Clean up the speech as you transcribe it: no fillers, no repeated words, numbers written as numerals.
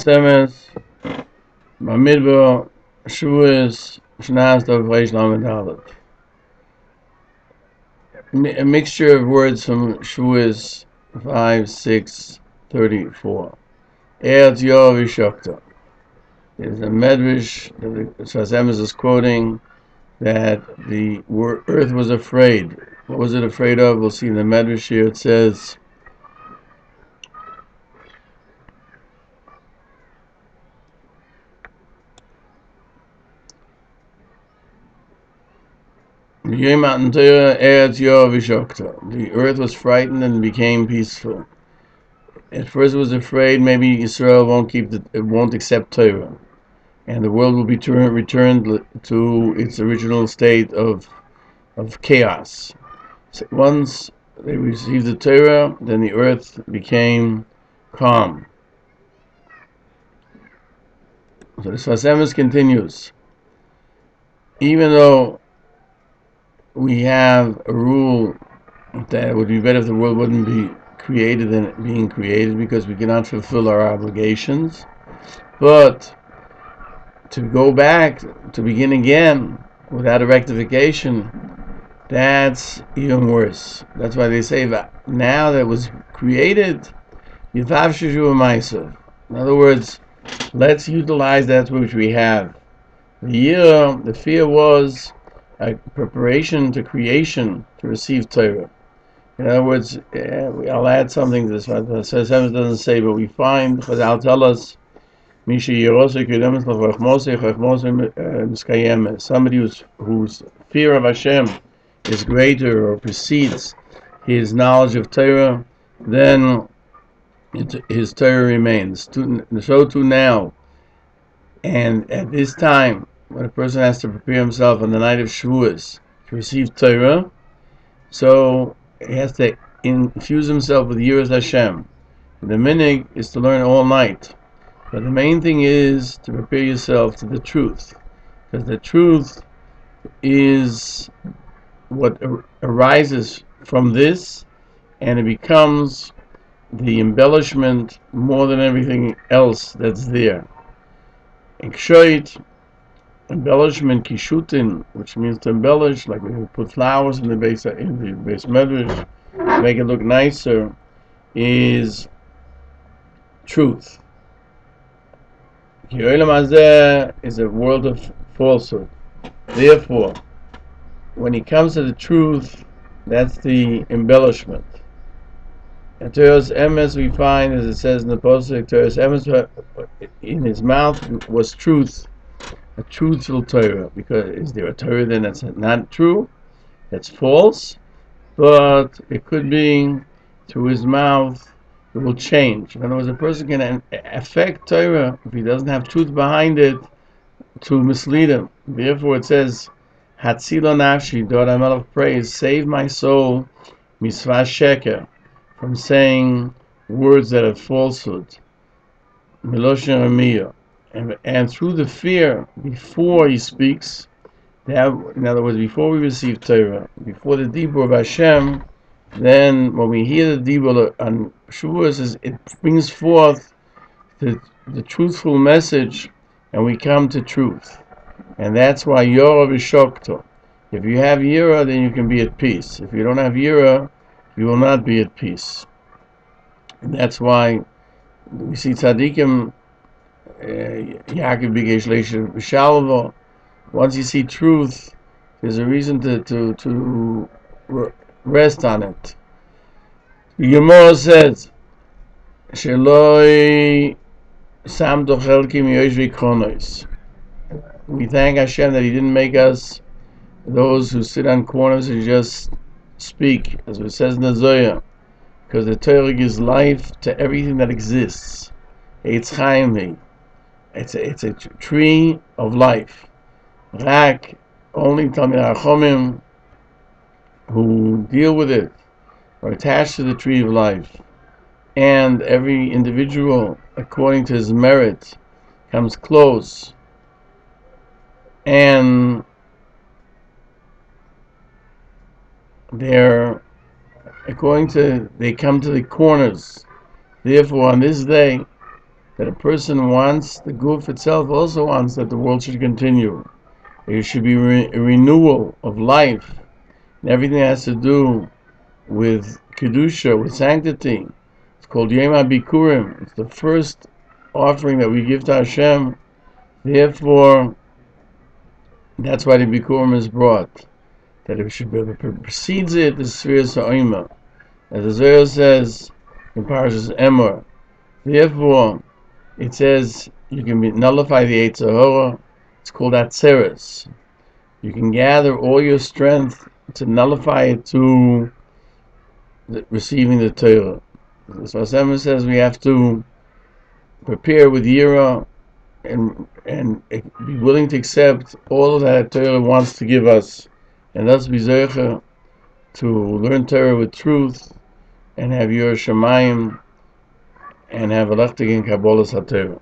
Emes, Bamidbar, Shavuos, Shnas Dov Reish Lamed Aleph. A mixture of words from Shavuos 5, 6, 34. Eretz Yor V'Shokta. There's a medrash that Sfas Emes is quoting that the earth was afraid. What was it afraid of? We'll see in the medrash here. It says, the earth was frightened and became peaceful. At first it was afraid maybe Israel won't accept Torah, and the world will be returned to its original state of chaos. So once they received the Torah, then the earth became calm. So the Sfas Emes continues. Even though we have a rule that it would be better if the world wouldn't be created than being created because we cannot fulfill our obligations, but to go back to begin again without a rectification, that's even worse. That's why they say that now that it was created, Yivav Sheshu Ma'asav. In other words, let's utilize that which we have. The fear was a preparation to creation to receive Torah. In other words, I'll add something to this. Sfas Emes doesn't say, but we find Chazal tell us, somebody whose fear of Hashem is greater or precedes his knowledge of Torah, then his Torah remains. So too now. And at this time, when a person has to prepare himself on the night of Shavuos to receive Torah, so he has to infuse himself with Yiras Hashem. The minig is to learn all night, but the main thing is to prepare yourself to the truth, because the truth is what arises from this, and it becomes the embellishment more than everything else that's there. Kshoit, embellishment, kishutin, which means to embellish, like we put flowers in the base medrash, make it look nicer, is truth. Yoelam Hazeh is a world of falsehood. Therefore, when it comes to the truth, that's the embellishment. And Sfas Emes we find, as it says in the Pasuk, Sfas Emes in his mouth was truth, a truthful Torah. Because is there a Torah then that's not true, that's false? But it could be through his mouth it will change. In other words, a person can affect Torah if he doesn't have truth behind it to mislead him. Therefore, it says, "Hatzilo nafshi," Dor HaMelech prays, "Save my soul, misvas sheker," from saying words that are falsehood, miloshin ramiyah, and through the fear before he speaks. In other words, before we receive Torah, before the dibur of Hashem, then when we hear the dibur on Shavuos, it brings forth the truthful message, and we come to truth. And that's why Yor V'Shokto. If you have Yira, then you can be at peace. If you don't have Yira, you will not be at peace. And that's why we see tzaddikim, Yaakov B'Gesh Leisha B'Shalvo. Once you see truth, there's a reason to rest on it. The Gemara says, "Sheloi samto chelki miyoshvi kronos." We thank Hashem that He didn't make us those who sit on corners and just speak, as it says in the Zohar, because the Torah gives life to everything that exists. Eitz Chaim, it's a tree of life. Rak, only Talmidei Chachomim who deal with it are attached to the tree of life, and every individual, according to his merit, comes close, and they come to the corners. Therefore, on this day, that a person wants, the goof itself also wants that the world should continue. There should be a renewal of life, and everything that has to do with Kedusha, with sanctity. It's called Yom HaBikurim. It's the first offering that we give to Hashem. Therefore, that's why the Bikurim is brought. That it should be precedes it, the Sfas Emes. As the Zohar says in Parshas Emor. Therefore, it says you can nullify the Yetzer Hara. It's called Atzeres. You can gather all your strength to nullify it to receiving the Torah. As Sfas Emes says, we have to prepare with Yira and be willing to accept all that Torah wants to give us, and thus be zeicher to learn Torah with truth and have your Shemayim and have a lechtig in Kabbalas HaTorah.